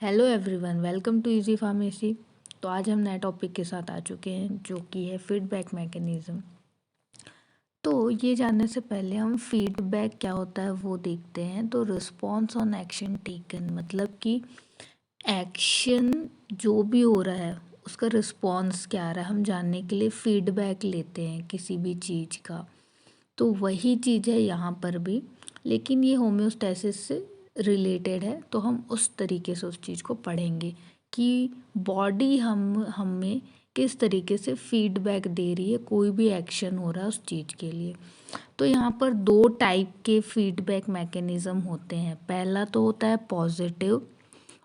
Hello everyone, welcome to easy pharmacy. तो आज हम नए टॉपिक के साथ आ चुके हैं जो कि है फीडबैक मैकेनिज्म। तो ये जानने से पहले हम फीडबैक क्या होता है वो देखते हैं। तो रिस्पॉन्स ऑन एक्शन टेकन, मतलब कि एक्शन जो भी हो रहा है उसका रिस्पॉन्स क्या आ रहा है, हम जानने के लिए फीडबैक लेते हैं किसी भी चीज़ का। तो वही चीज़ है यहाँ पर भी, लेकिन ये होम्योस्टैसिस से रिलेटेड है। तो हम उस तरीके से उस चीज़ को पढ़ेंगे कि बॉडी हमें किस तरीके से फीडबैक दे रही है, कोई भी एक्शन हो रहा है उस चीज़ के लिए। तो यहाँ पर दो टाइप के फीडबैक मैकेनिज़्म होते हैं। पहला तो होता है पॉजिटिव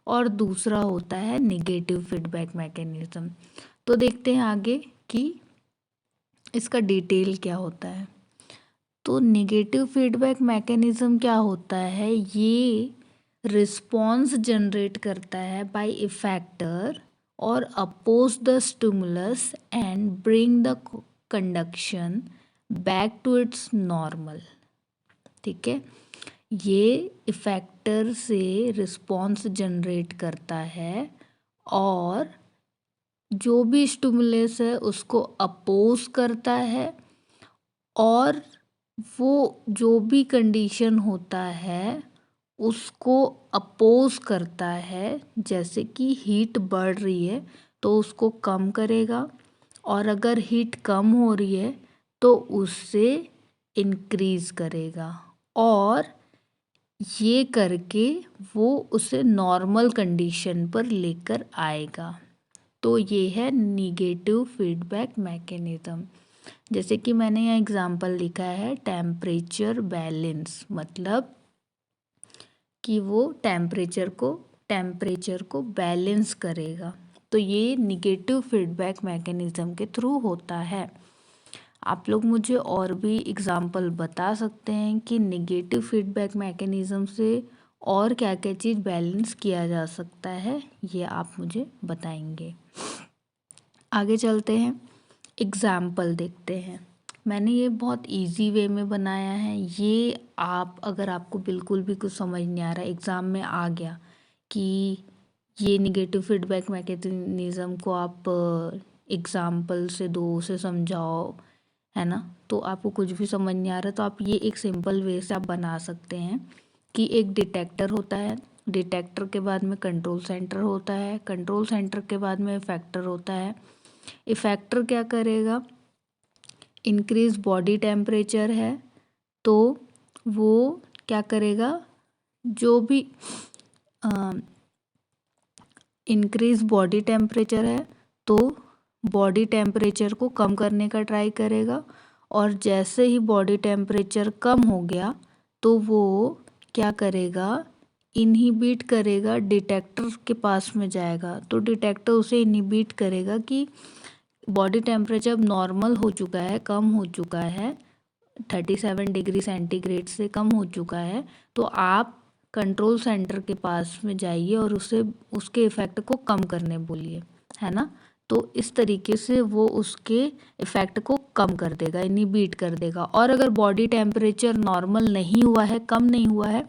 और दूसरा होता है निगेटिव फीडबैक मैकेनिज़्म। तो देखते हैं आगे कि इसका डिटेल क्या होता है। तो निगेटिव फीडबैक मैकेनिज़्म क्या होता है, ये रिस्पॉन्स जनरेट करता है बाय इफेक्टर और oppose the stimulus and bring the conduction back to its normal. ठीक है, ये इफेक्टर से रिस्पॉन्स जनरेट करता है और जो भी स्टिमुलस है उसको अपोज करता है, और वो जो भी कंडीशन होता है उसको अपोज करता है। जैसे कि हीट बढ़ रही है तो उसको कम करेगा, और अगर हीट कम हो रही है तो उससे इंक्रीज करेगा, और ये करके वो उसे नॉर्मल कंडीशन पर लेकर आएगा। तो ये है निगेटिव फीडबैक मैकेनिज्म। जैसे कि मैंने यहाँ एग्जांपल लिखा है टेम्परेचर बैलेंस, मतलब कि वो टेम्परेचर को बैलेंस करेगा। तो ये निगेटिव फीडबैक मैकेनिज्म के थ्रू होता है। आप लोग मुझे और भी एग्जांपल बता सकते हैं कि निगेटिव फीडबैक मैकेनिज्म से और क्या क्या चीज़ बैलेंस किया जा सकता है, ये आप मुझे बताएंगे। आगे चलते हैं, एग्जाम्पल देखते हैं। मैंने ये बहुत इजी वे में बनाया है। ये आप अगर आपको बिल्कुल भी कुछ समझ नहीं आ रहा, एग्ज़ाम में आ गया कि ये निगेटिव फीडबैक मैकेनिज्म को आप एग्जाम्पल से दो से समझाओ, है ना, तो आपको कुछ भी समझ नहीं आ रहा, तो आप ये एक सिंपल वे से आप बना सकते हैं कि एक डिटेक्टर होता है, डिटेक्टर के बाद में कंट्रोल सेंटर होता है, कंट्रोल सेंटर के बाद में इफेक्टर होता है। इफेक्टर क्या करेगा, इंक्रीज बॉडी टेम्परेचर है तो वो क्या करेगा, जो भी इंक्रीज बॉडी टेम्परेचर है तो बॉडी टेम्परेचर को कम करने का ट्राई करेगा, और जैसे ही बॉडी टेम्परेचर कम हो गया तो वो क्या करेगा, इनहिबिट करेगा, डिटेक्टर के पास में जाएगा। तो डिटेक्टर उसे इनहिबिट करेगा कि बॉडी टेम्परेचर अब नॉर्मल हो चुका है, कम हो चुका है, 37 डिग्री सेंटीग्रेड से कम हो चुका है, तो आप कंट्रोल सेंटर के पास में जाइए और उसे उसके इफ़ेक्ट को कम करने बोलिए, है ना। तो इस तरीके से वो उसके इफ़ेक्ट को कम कर देगा, इनहिबिट कर देगा। और अगर बॉडी टेम्परेचर नॉर्मल नहीं हुआ है, कम नहीं हुआ है,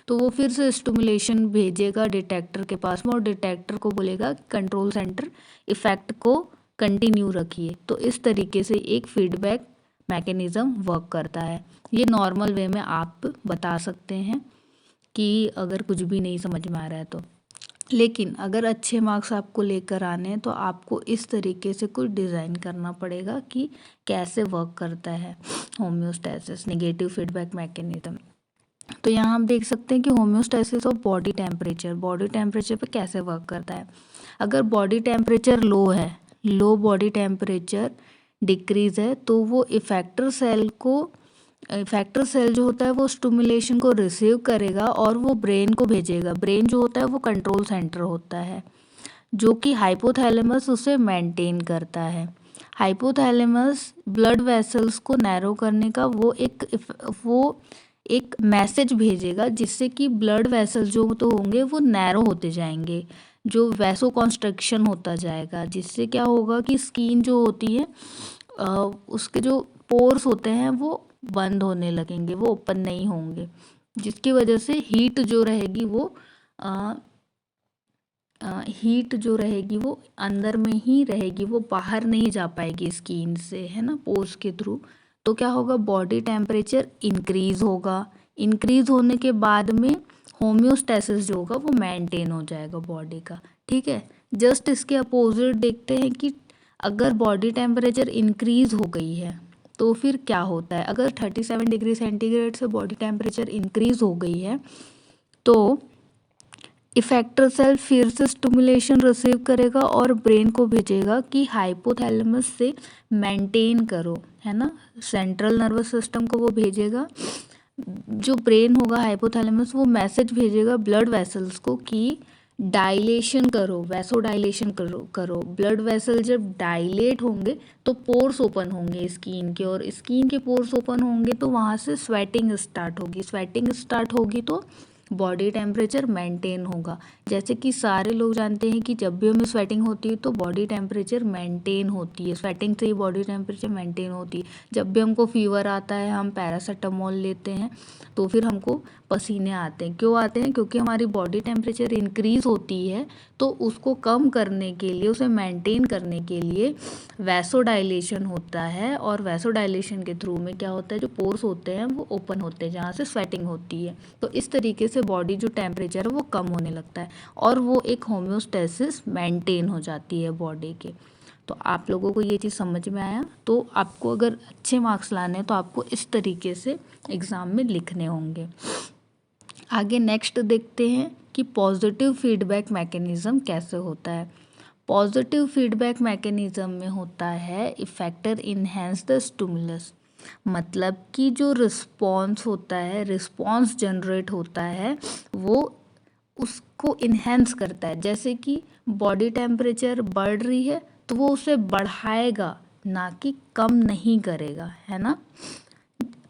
तो वो फिर से स्टिमुलेशन भेजेगा डिटेक्टर के पास में, और डिटेक्टर को बोलेगा कंट्रोल सेंटर इफ़ेक्ट को कंटिन्यू रखिए। तो इस तरीके से एक फीडबैक मैकेनिज़्म वर्क करता है। ये नॉर्मल वे में आप बता सकते हैं कि अगर कुछ भी नहीं समझ में आ रहा है तो। लेकिन अगर अच्छे मार्क्स आपको लेकर आने हैं तो आपको इस तरीके से कुछ डिज़ाइन करना पड़ेगा कि कैसे वर्क करता है होम्योस्टैसिस, निगेटिव फीडबैक मैकेनिज्म। तो यहाँ हम देख सकते हैं कि होम्योस्टैसिस ऑफ बॉडी टेम्परेचर पे कैसे वर्क करता है। अगर बॉडी टेम्परेचर लो है, लो बॉडी टेम्परेचर डिक्रीज है, तो वो इफेक्टर सेल जो होता है वो स्टिमुलेशन को रिसीव करेगा और वो ब्रेन को भेजेगा। ब्रेन जो होता है वो कंट्रोल सेंटर होता है, जो कि हाइपोथैलेमस उसे मेंटेन करता है। हाइपोथैलेमस ब्लड वेसल्स को नैरो करने का वो एक मैसेज भेजेगा, जिससे कि ब्लड वेसल्स जो तो होंगे वो नैरो होते जाएंगे, जो वैसो कॉन्स्ट्रक्शन होता जाएगा, जिससे क्या होगा कि स्किन जो होती है उसके जो पोर्स होते हैं वो बंद होने लगेंगे, वो ओपन नहीं होंगे, जिसकी वजह से हीट जो रहेगी वो हीट जो रहेगी वो अंदर में ही रहेगी, वो बाहर नहीं जा पाएगी स्किन से, है ना, पोर्स के थ्रू। तो क्या होगा, बॉडी टेम्परेचर इंक्रीज होगा। इंक्रीज होने के बाद में होम्योस्टेसिस जो होगा वो मेंटेन हो जाएगा बॉडी का, ठीक है। जस्ट इसके अपोजिट देखते हैं कि अगर बॉडी टेम्परेचर इंक्रीज हो गई है तो फिर क्या होता है। अगर 37 डिग्री सेंटीग्रेड से बॉडी टेम्परेचर इंक्रीज हो गई है तो इफेक्टर सेल फिर से स्टिमुलेशन रिसीव करेगा और ब्रेन को भेजेगा कि हाइपोथैलेमस से मेंटेन करो, है ना। सेंट्रल नर्वस सिस्टम को वो भेजेगा, जो ब्रेन होगा हाइपोथैलेमस, वो मैसेज भेजेगा ब्लड वेसल्स को कि डायलेशन करो, वैसो डायलेशन करो। ब्लड वेसल जब डायलेट होंगे तो पोर्स ओपन होंगे स्किन के, और स्किन के पोर्स ओपन होंगे तो वहाँ से स्वेटिंग स्टार्ट होगी। स्वेटिंग स्टार्ट होगी तो बॉडी टेम्परेचर मेंटेन होगा। जैसे कि सारे लोग जानते हैं कि जब भी हमें स्वेटिंग होती है तो बॉडी टेम्परेचर मेंटेन होती है, स्वेटिंग से ही बॉडी टेम्परेचर मेंटेन होती है। जब भी हमको फीवर आता है, हम पैरासीटामोल लेते हैं तो फिर हमको पसीने आते हैं। क्यों आते हैं? क्योंकि हमारी बॉडी टेम्परेचर इंक्रीज होती है, तो उसको कम करने के लिए, उसे मेंटेन करने के लिए वैसोडाइलेशन होता है। और वैसोडाइलेशन के थ्रू में क्या होता है, जो पोर्स होते हैं वो ओपन होते हैं जहाँ से स्वेटिंग होती है। तो इस तरीके से बॉडी जो टेम्परेचर है वो कम होने लगता है और वो एक होम्योस्टेसिस मेंटेन हो जाती है बॉडी के। तो आप लोगों को ये चीज़ समझ में आया? तो आपको अगर अच्छे मार्क्स लाने हैं तो आपको इस तरीके से एग्ज़ाम में लिखने होंगे। आगे नेक्स्ट देखते हैं कि पॉजिटिव फीडबैक मैकेनिज़्म कैसे होता है। पॉजिटिव फीडबैक मैकेनिज़्म में होता है इफेक्टर इन्हेंस द स्टिमुलस, मतलब कि जो रिस्पॉन्स होता है, रिस्पॉन्स जनरेट होता है, वो उसको इन्हेंस करता है। जैसे कि बॉडी टेम्परेचर बढ़ रही है तो वो उसे बढ़ाएगा, ना कि कम नहीं करेगा, है ना।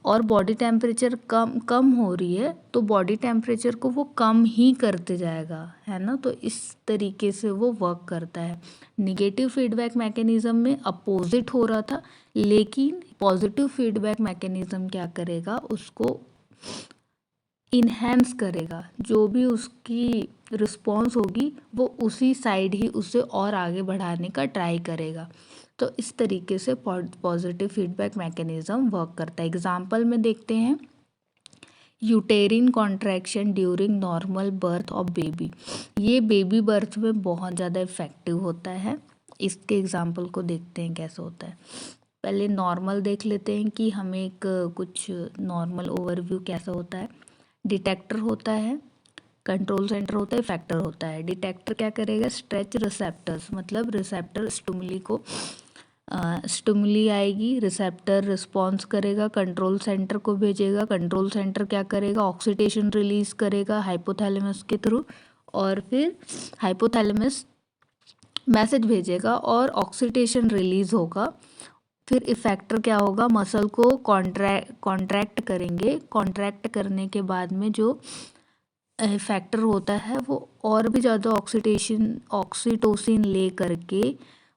और बॉडी टेम्परेचर कम हो रही है तो बॉडी टेम्परेचर को वो कम ही करते जाएगा, है ना। तो इस तरीके से वो वर्क करता है। निगेटिव फीडबैक मैकेनिज़्म में अपोजिट हो रहा था, लेकिन पॉजिटिव फीडबैक मैकेनिज़्म क्या करेगा, उसको इन्हेंस करेगा। जो भी उसकी रिस्पॉन्स होगी वो उसी साइड ही उसे और आगे बढ़ाने का ट्राई करेगा। तो इस तरीके से पॉजिटिव फीडबैक मैकेनिज़्म वर्क करता है। एग्जाम्पल में देखते हैं, यूटेरिन contraction during normal birth of baby. ये बेबी बर्थ में बहुत ज़्यादा इफेक्टिव होता है। इसके एग्जाम्पल को देखते हैं कैसे होता है। पहले नॉर्मल देख लेते हैं कि हमें एक कुछ नॉर्मल ओवरव्यू कैसा होता है। डिटेक्टर होता है, कंट्रोल सेंटर होता है, इफेक्टर होता है। डिटेक्टर क्या करेगा, स्ट्रेच रिसेप्टर्स, मतलब रिसेप्टर स्टिमुली को स्टिमुली आएगी, रिसेप्टर रिस्पॉन्स करेगा, कंट्रोल सेंटर को भेजेगा। कंट्रोल सेंटर क्या करेगा, ऑक्सीडेशन रिलीज करेगा हाइपोथैलेमस के थ्रू, और फिर हाइपोथैलेमस मैसेज भेजेगा और ऑक्सीडेशन रिलीज होगा। फिर इफेक्टर क्या होगा, मसल को कॉन्ट्रैक्ट करेंगे। कॉन्ट्रैक्ट करने के बाद में जो इफेक्टर होता है वो और भी ज़्यादा ऑक्सीटोसिन ले करके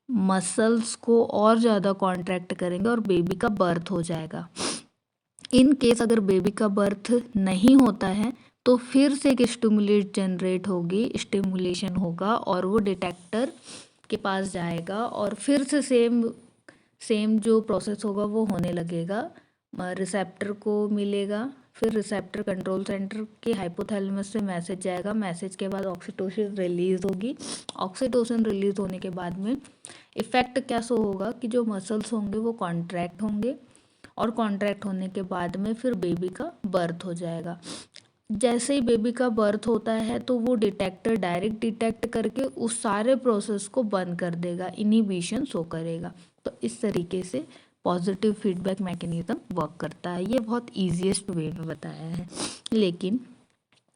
मसल्स को और ज़्यादा कॉन्ट्रैक्ट करेंगे और बेबी का बर्थ हो जाएगा। इन केस अगर बेबी का बर्थ नहीं होता है तो फिर से एक स्टिमुलेट जनरेट होगी, स्टिमुलेशन होगा और वो डिटेक्टर के पास जाएगा और फिर से सेम जो प्रोसेस होगा वो होने लगेगा। रिसेप्टर को मिलेगा, फिर रिसेप्टर कंट्रोल सेंटर के हाइपोथैलेमस से मैसेज जाएगा। मैसेज के बाद ऑक्सीटोसिन रिलीज होगी। ऑक्सीटोसिन रिलीज होने के बाद में इफेक्ट कैसा होगा कि जो मसल्स होंगे वो कॉन्ट्रैक्ट होंगे और कॉन्ट्रैक्ट होने के बाद में फिर बेबी का बर्थ हो जाएगा। जैसे ही बेबी का बर्थ होता है तो वो डिटेक्टर डायरेक्ट डिटेक्ट करके उस सारे प्रोसेस को बंद कर देगा, इनिबिशन शो करेगा। तो इस तरीके से पॉजिटिव फीडबैक मैकेनिज्म वर्क करता है। ये बहुत ईजीएस्ट वे में बताया है, लेकिन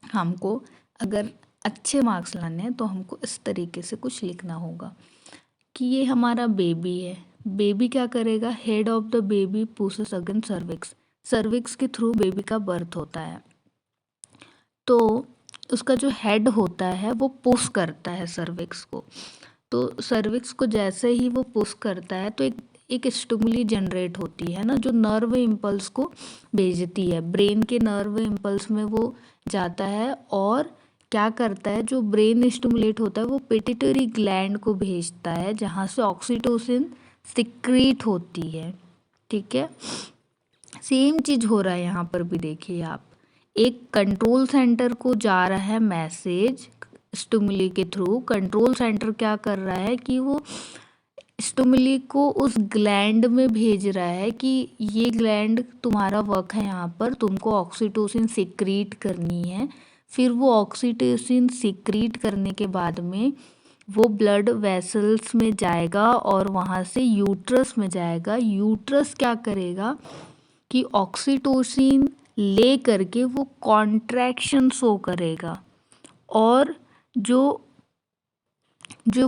हमको अगर अच्छे मार्क्स लाने हैं तो हमको इस तरीके से कुछ लिखना होगा कि ये हमारा बेबी है। बेबी क्या करेगा, head of the baby pushes against cervix. Cervix के थ्रू बेबी का बर्थ होता है, तो उसका जो हेड होता है वो पुश करता है सर्विक्स को। तो सर्विक्स को जैसे ही वो पुश करता है तो एक स्टिमुली जनरेट होती है ना, जो नर्व इम्पल्स को भेजती है। ब्रेन के नर्व इम्पल्स में वो जाता है और क्या करता है, जो ब्रेन स्टिमुलेट होता है वो पिट्यूटरी ग्लैंड को भेजता है जहाँ से ऑक्सीटोसिन सिक्रीट होती है। ठीक है, सेम चीज़ हो रहा है यहाँ पर भी। देखिए आप, एक कंट्रोल सेंटर को जा रहा है मैसेज स्टिमुली के थ्रू। कंट्रोल सेंटर क्या कर रहा है कि वो स्टिमुली को उस ग्लैंड में भेज रहा है कि ये ग्लैंड तुम्हारा वर्क है, यहाँ पर तुमको ऑक्सीटोसिन सिक्रीट करनी है। फिर वो ऑक्सीटोसिन सिक्रीट करने के बाद में वो ब्लड वेसल्स में जाएगा और वहाँ से यूट्रस में जाएगा। यूट्रस क्या करेगा कि ऑक्सीटोसिन ले करके वो कॉन्ट्रैक्शन शो करेगा और जो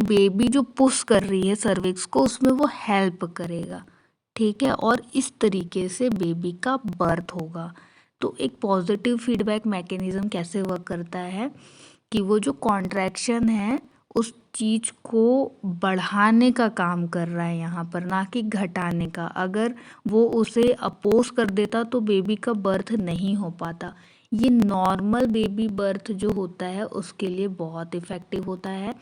बेबी जो पुश कर रही है सर्विक्स को, उसमें वो हेल्प करेगा। ठीक है, और इस तरीके से बेबी का बर्थ होगा। तो एक पॉजिटिव फीडबैक मैकेनिज्म कैसे वर्क करता है कि वो जो कॉन्ट्रैक्शन है उस चीज़ को बढ़ाने का काम कर रहा है यहाँ पर, ना कि घटाने का। अगर वो उसे अपोज कर देता तो बेबी का बर्थ नहीं हो पाता। ये नॉर्मल बेबी बर्थ जो होता है उसके लिए बहुत इफ़ेक्टिव होता है।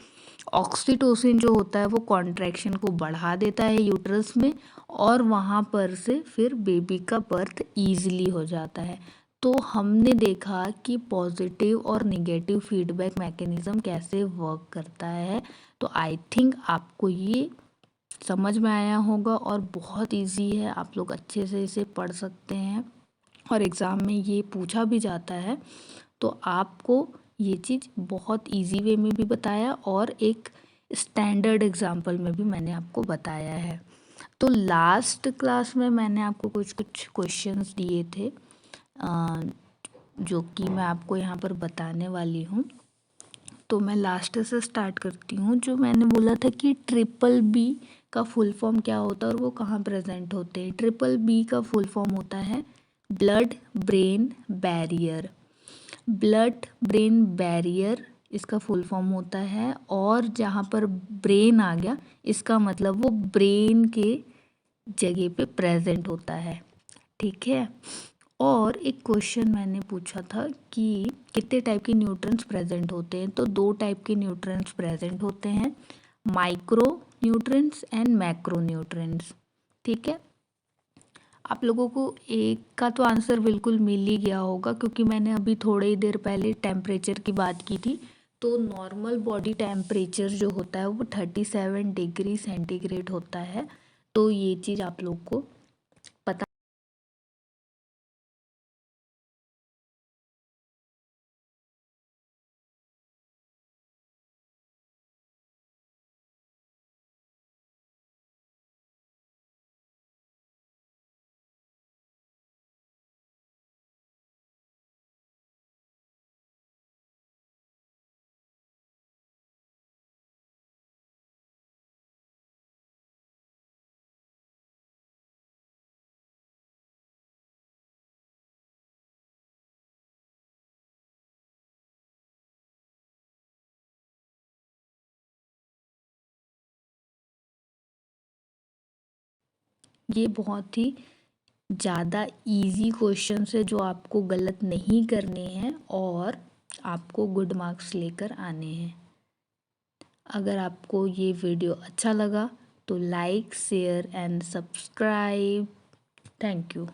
ऑक्सीटोसिन जो होता है वो कॉन्ट्रैक्शन को बढ़ा देता है यूट्रस में और वहाँ पर से फिर बेबी का बर्थ ईजिली हो जाता है। तो हमने देखा कि पॉजिटिव और नेगेटिव फीडबैक मैकेनिज़्म कैसे वर्क करता है। तो आई थिंक आपको ये समझ में आया होगा और बहुत इजी है, आप लोग अच्छे से इसे पढ़ सकते हैं और एग्ज़ाम में ये पूछा भी जाता है। तो आपको ये चीज़ बहुत इजी वे में भी बताया और एक स्टैंडर्ड एग्जाम्पल में भी मैंने आपको बताया है। तो लास्ट क्लास में मैंने आपको कुछ क्वेश्चंस दिए थे जो कि मैं आपको यहाँ पर बताने वाली हूँ। तो मैं लास्ट से स्टार्ट करती हूँ। जो मैंने बोला था कि ट्रिपल बी का फुल फॉर्म क्या होता है और वो कहाँ प्रेजेंट होते हैं। ट्रिपल बी का फुल फॉर्म होता है blood brain barrier. Blood brain barrier इसका फुल फॉर्म होता है और जहाँ पर ब्रेन आ गया इसका मतलब वो ब्रेन के जगह पे प्रेजेंट होता है। ठीक है, और एक क्वेश्चन मैंने पूछा था कि कितने टाइप के न्यूट्रिएंट्स प्रेजेंट होते हैं। तो 2 टाइप के न्यूट्रिएंट्स प्रेजेंट होते हैं, micro nutrients and macro nutrients. ठीक है, आप लोगों को एक का तो आंसर बिल्कुल मिल ही गया होगा क्योंकि मैंने अभी थोड़ी ही देर पहले टेम्परेचर की बात की थी। तो नॉर्मल बॉडी टेम्परेचर जो होता है वो 37 डिग्री सेंटीग्रेड होता है। तो ये चीज़ आप लोग को पता ये बहुत ही ज़्यादा इजी क्वेश्चन है जो आपको गलत नहीं करने हैं और आपको गुड मार्क्स लेकर आने हैं। अगर आपको ये वीडियो अच्छा लगा तो like share and subscribe. Thank you.